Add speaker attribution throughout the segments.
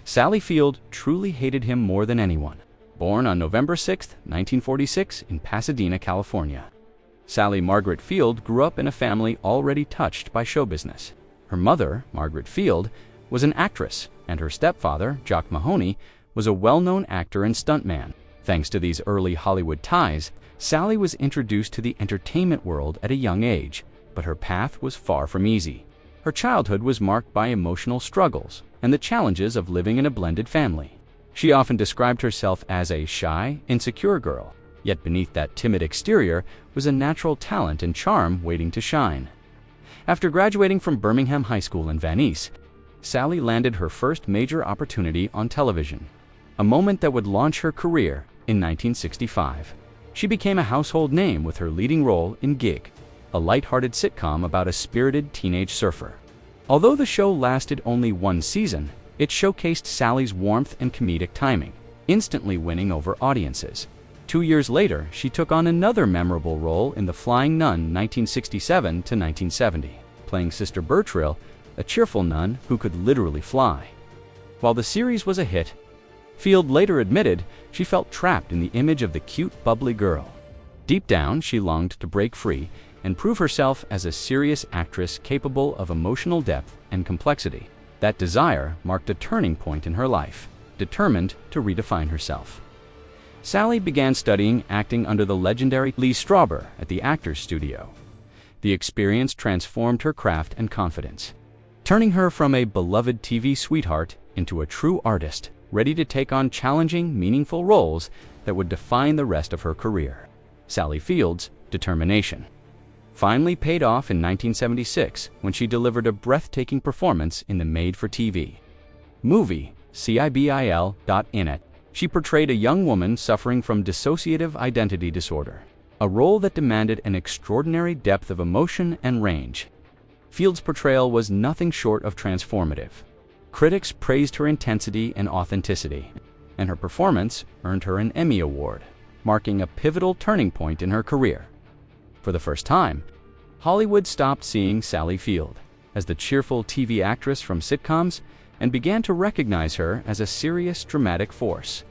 Speaker 1: Sally Field truly hated him more than anyone. Born on November 6, 1946, in Pasadena, California, Sally Margaret Field grew up in a family already touched by show business. Her mother, Margaret Field, was an actress, and her stepfather, Jock Mahoney, was a well-known actor and stuntman. Thanks to these early Hollywood ties, Sally was introduced to the entertainment world at a young age, but her path was far from easy. Her childhood was marked by emotional struggles and the challenges of living in a blended family. She often described herself as a shy, insecure girl, yet beneath that timid exterior was a natural talent and charm waiting to shine. After graduating from Birmingham High School in Van Nuys, Sally landed her first major opportunity on television, a moment that would launch her career in 1965. She became a household name with her leading role in Gig, a light-hearted sitcom about a spirited teenage surfer. Although the show lasted only one season, it showcased Sally's warmth and comedic timing, instantly winning over audiences. 2 years later, she took on another memorable role in The Flying Nun 1967 to 1970, playing Sister Bertrill, a cheerful nun who could literally fly. While the series was a hit, Field later admitted she felt trapped in the image of the cute, bubbly girl. Deep down, she longed to break free and prove herself as a serious actress capable of emotional depth and complexity. That desire marked a turning point in her life, determined to redefine herself. Sally began studying acting under the legendary Lee Strasberg at the Actors Studio. The experience transformed her craft and confidence, turning her from a beloved TV sweetheart into a true artist, ready to take on challenging, meaningful roles that would define the rest of her career. Sally Field's determination finally paid off in 1976 when she delivered a breathtaking performance in the made-for-TV movie CIBIL.INET. She portrayed a young woman suffering from dissociative identity disorder, a role that demanded an extraordinary depth of emotion and range. Field's portrayal was nothing short of transformative. Critics praised her intensity and authenticity, and her performance earned her an Emmy Award, marking a pivotal turning point in her career. For the first time, Hollywood stopped seeing Sally Field as the cheerful TV actress from sitcoms and began to recognize her as a serious dramatic force.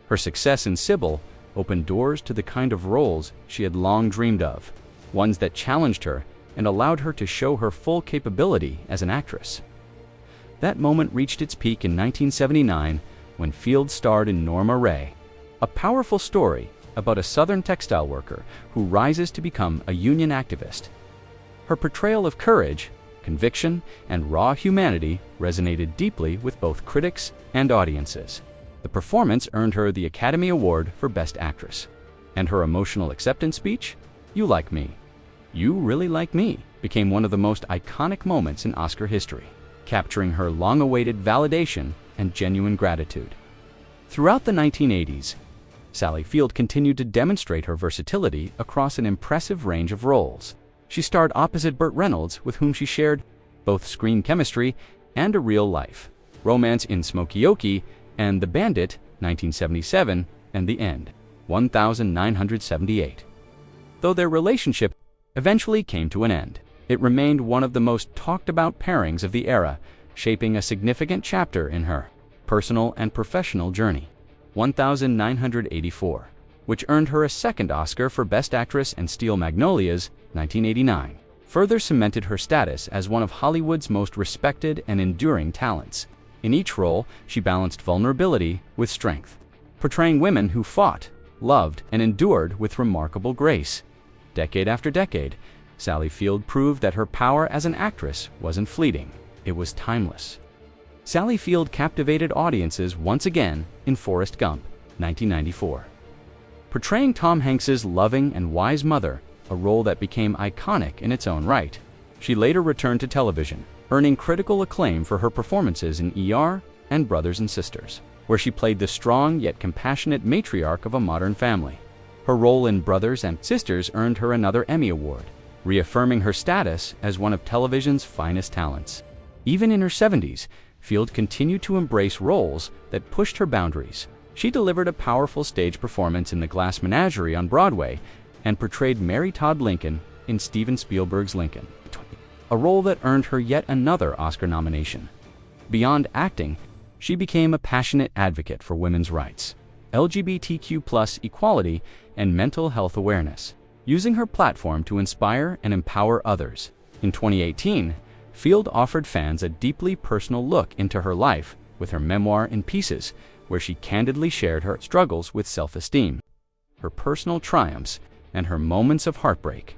Speaker 1: Her success in Sybil opened doors to the kind of roles she had long dreamed of, ones that challenged her and allowed her to show her full capability as an actress. That moment reached its peak in 1979 when Field starred in Norma Ray, a powerful story about a Southern textile worker who rises to become a union activist. Her portrayal of courage, conviction, and raw humanity resonated deeply with both critics and audiences. The performance earned her the Academy Award for Best Actress, and her emotional acceptance speech, "You like me, you really like me," became one of the most iconic moments in Oscar history, capturing her long-awaited validation and genuine gratitude. Throughout the 1980s, Sally Field continued to demonstrate her versatility across an impressive range of roles. She starred opposite Burt Reynolds, with whom she shared both screen chemistry and a real-life romance in Smokey Yokey and The Bandit, 1977, and The End, 1978. Though their relationship eventually came to an end, it remained one of the most talked-about pairings of the era, shaping a significant chapter in her personal and professional journey. 1984, which earned her a second Oscar for Best Actress, and Steel Magnolias, 1989, further cemented her status as one of Hollywood's most respected and enduring talents. In each role, she balanced vulnerability with strength, portraying women who fought, loved, and endured with remarkable grace. Decade after decade, Sally Field proved that her power as an actress wasn't fleeting, it was timeless. Sally Field captivated audiences once again in Forrest Gump, 1994. Portraying Tom Hanks's loving and wise mother, a role that became iconic in its own right, she later returned to television, earning critical acclaim for her performances in ER and Brothers and Sisters, where she played the strong yet compassionate matriarch of a modern family. Her role in Brothers and Sisters earned her another Emmy Award, reaffirming her status as one of television's finest talents. Even in her 70s, Field continued to embrace roles that pushed her boundaries. She delivered a powerful stage performance in The Glass Menagerie on Broadway and portrayed Mary Todd Lincoln in Steven Spielberg's Lincoln, a role that earned her yet another Oscar nomination. Beyond acting, She became a passionate advocate for women's rights, LGBTQ+ equality, and mental health awareness, using her platform to inspire and empower others. In 2018, Field offered fans a deeply personal look into her life with her memoir In Pieces, where she candidly shared her struggles with self-esteem, her personal triumphs, and her moments of heartbreak.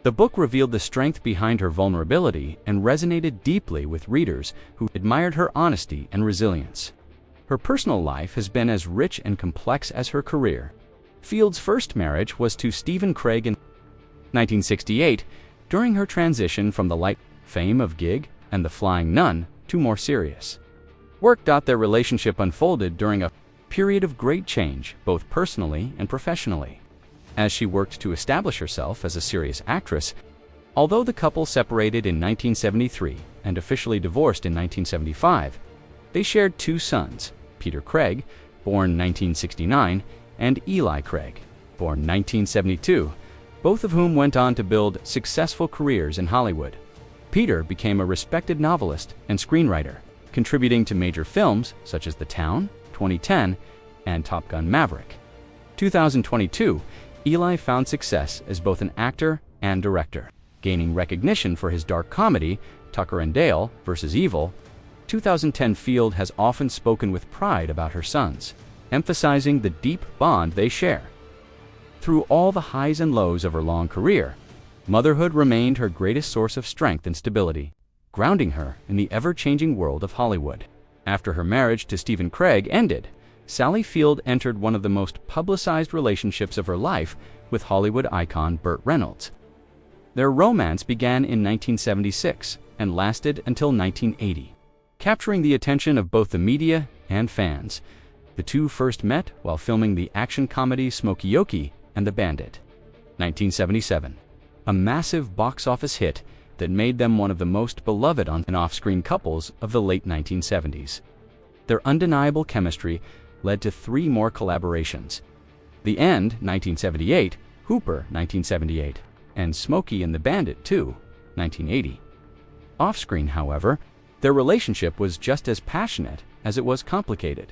Speaker 1: The book revealed the strength behind her vulnerability and resonated deeply with readers who admired her honesty and resilience. Her personal life has been as rich and complex as her career. Field's first marriage was to Stephen Craig in 1968, during her transition from the light fame of Gig and The Flying Nun to more serious work. Their relationship unfolded during a period of great change, both personally and professionally, as she worked to establish herself as a serious actress. Although the couple separated in 1973 and officially divorced in 1975, they shared two sons, Peter Craig, born 1969, and Eli Craig, born 1972, both of whom went on to build successful careers in Hollywood. Peter became a respected novelist and screenwriter, contributing to major films such as The Town, 2010, and Top Gun Maverick. 2022, Eli found success as both an actor and director, gaining recognition for his dark comedy, Tucker and Dale vs. Evil. 2010, Field has often spoken with pride about her sons, emphasizing the deep bond they share. Through all the highs and lows of her long career, motherhood remained her greatest source of strength and stability, grounding her in the ever-changing world of Hollywood. After her marriage to Stephen Craig ended, Sally Field entered one of the most publicized relationships of her life with Hollywood icon Burt Reynolds. Their romance began in 1976 and lasted until 1980, capturing the attention of both the media and fans. The two first met while filming the action comedy Smokey and the Bandit. 1977, a massive box office hit that made them one of the most beloved on- and off-screen couples of the late 1970s. Their undeniable chemistry led to 3 more collaborations: The End, 1978, Hooper, 1978, and Smokey and the Bandit 2, 1980. Off-screen, however, their relationship was just as passionate as it was complicated.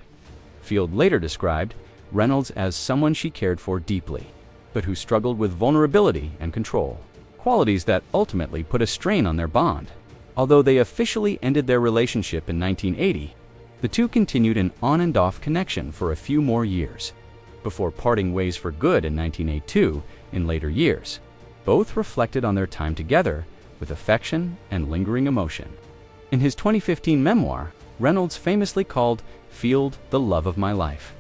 Speaker 1: Field later described Reynolds as someone she cared for deeply, but who struggled with vulnerability and control, qualities that ultimately put a strain on their bond. Although they officially ended their relationship in 1980, the two continued an on-and-off connection for a few more years, before parting ways for good in 1982. In later years, both reflected on their time together with affection and lingering emotion. In his 2015 memoir, Reynolds famously called Field the love of my life.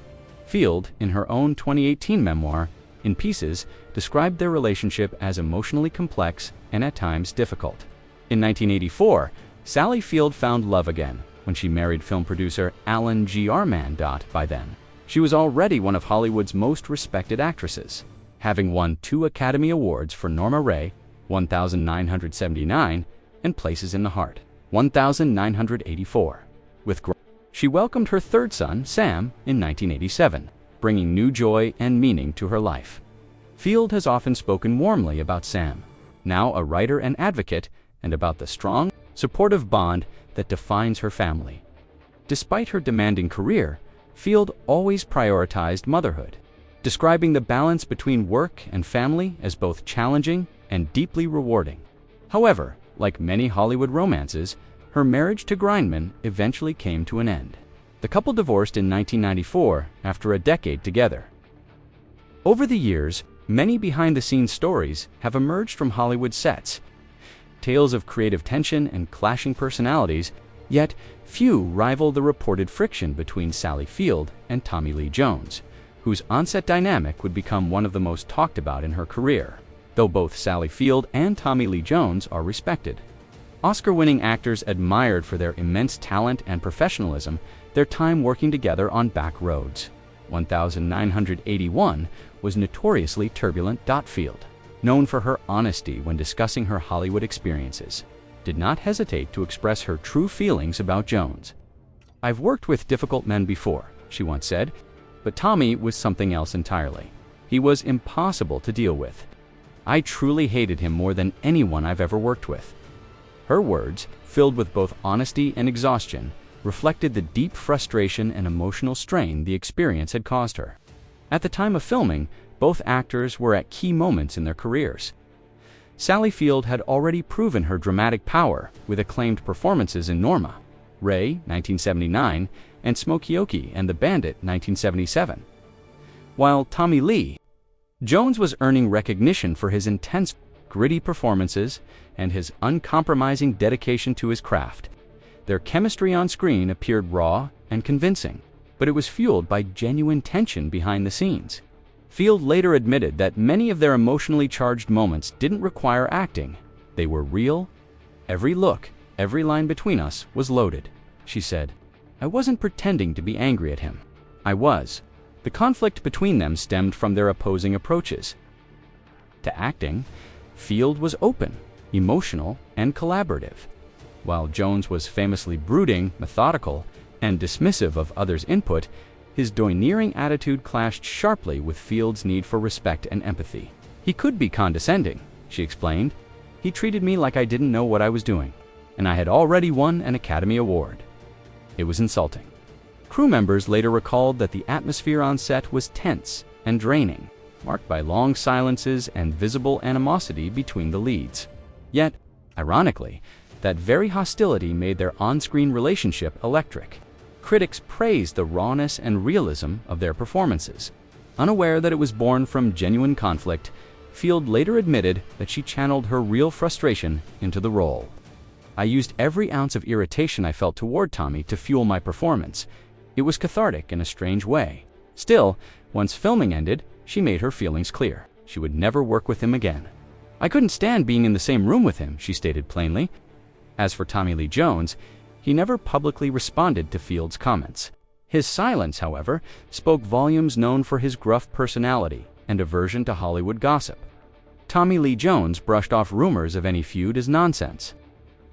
Speaker 1: Field, in her own 2018 memoir, In Pieces, described their relationship as emotionally complex and at times difficult. In 1984, Sally Field found love again when she married film producer Alan G. Arman. By then, she was already one of Hollywood's most respected actresses, having won 2 Academy Awards for Norma Rae, 1979, and Places in the Heart, 1984. She welcomed her third son, Sam, in 1987, bringing new joy and meaning to her life. Field has often spoken warmly about Sam, now a writer and advocate, and about the strong, supportive bond that defines her family. Despite her demanding career, Field always prioritized motherhood, describing the balance between work and family as both challenging and deeply rewarding. However, like many Hollywood romances, her marriage to Grindman eventually came to an end. The couple divorced in 1994 after a decade together. Over the years, many behind-the-scenes stories have emerged from Hollywood sets, tales of creative tension and clashing personalities, yet few rival the reported friction between Sally Field and Tommy Lee Jones, whose on-set dynamic would become one of the most talked about in her career. Though both Sally Field and Tommy Lee Jones are respected, Oscar-winning actors admired for their immense talent and professionalism, their time working together on back roads. 1981 was notoriously turbulent. Field, known for her honesty when discussing her Hollywood experiences, did not hesitate to express her true feelings about Jones. "I've worked with difficult men before," she once said, "but Tommy was something else entirely. He was impossible to deal with. I truly hated him more than anyone I've ever worked with." Her words, filled with both honesty and exhaustion, reflected the deep frustration and emotional strain the experience had caused her. At the time of filming, both actors were at key moments in their careers. Sally Field had already proven her dramatic power with acclaimed performances in Norma, Ray, 1979, and Smokey and the Bandit, 1977. While Tommy Lee Jones was earning recognition for his intense, gritty performances and his uncompromising dedication to his craft. Their chemistry on screen appeared raw and convincing, but it was fueled by genuine tension behind the scenes. Field later admitted that many of their emotionally charged moments didn't require acting. They were real. Every look, every line between us was loaded, she said. I wasn't pretending to be angry at him. I was. The conflict between them stemmed from their opposing approaches to acting. Field was open, emotional, and collaborative, while Jones was famously brooding, methodical, and dismissive of others' input. His domineering attitude clashed sharply with Field's need for respect and empathy. He could be condescending, she explained. He treated me like I didn't know what I was doing, and I had already won an Academy Award. It was insulting. Crew members later recalled that the atmosphere on set was tense and draining, marked by long silences and visible animosity between the leads. Yet, ironically, that very hostility made their on-screen relationship electric. Critics praised the rawness and realism of their performances. Unaware that it was born from genuine conflict, Field later admitted that she channeled her real frustration into the role. I used every ounce of irritation I felt toward Tommy to fuel my performance. It was cathartic in a strange way. Still, once filming ended, she made her feelings clear. She would never work with him again. I couldn't stand being in the same room with him, she stated plainly. As for Tommy Lee Jones, he never publicly responded to Field's comments. His silence, however, spoke volumes, known for his gruff personality and aversion to Hollywood gossip. Tommy Lee Jones brushed off rumors of any feud as nonsense.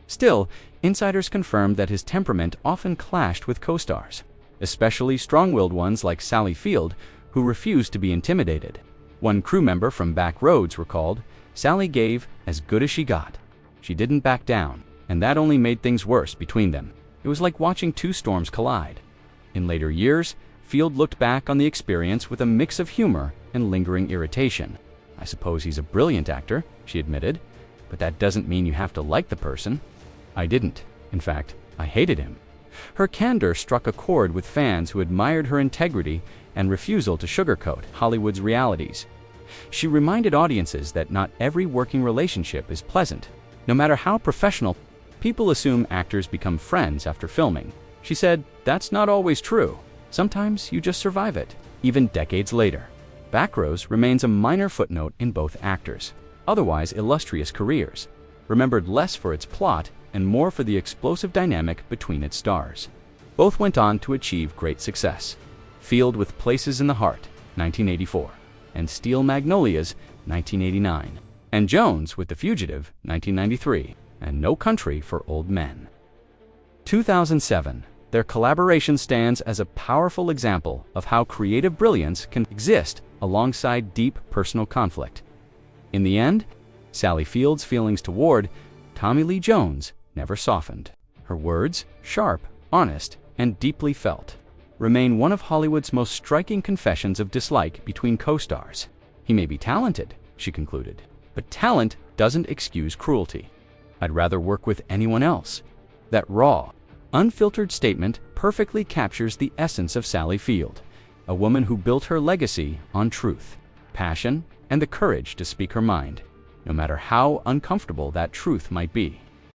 Speaker 1: Still, insiders confirmed that his temperament often clashed with co-stars, especially strong-willed ones like Sally Field, who refused to be intimidated. One crew member from Back Roads recalled, Sally gave as good as she got. She didn't back down, and that only made things worse between them. It was like watching two storms collide. In later years, Field looked back on the experience with a mix of humor and lingering irritation. I suppose he's a brilliant actor, she admitted, but that doesn't mean you have to like the person. I didn't. In fact, I hated him. Her candor struck a chord with fans who admired her integrity and refusal to sugarcoat Hollywood's realities. She reminded audiences that not every working relationship is pleasant. No matter how professional, people assume actors become friends after filming. She said, that's not always true. Sometimes you just survive it, even decades later. Backrows remains a minor footnote in both actors' otherwise illustrious careers, remembered less for its plot and more for the explosive dynamic between its stars. Both went on to achieve great success. Field with Places in the Heart, 1984, and Steel Magnolias, 1989, and Jones with The Fugitive, 1993, and No Country for Old Men. 2007. Their collaboration stands as a powerful example of how creative brilliance can exist alongside deep personal conflict. In the end, Sally Field's feelings toward Tommy Lee Jones never softened. Her words, sharp, honest, and deeply felt, remain one of Hollywood's most striking confessions of dislike between co-stars. He may be talented, she concluded, but talent doesn't excuse cruelty. I'd rather work with anyone else. That raw, unfiltered statement perfectly captures the essence of Sally Field, a woman who built her legacy on truth, passion, and the courage to speak her mind, no matter how uncomfortable that truth might be.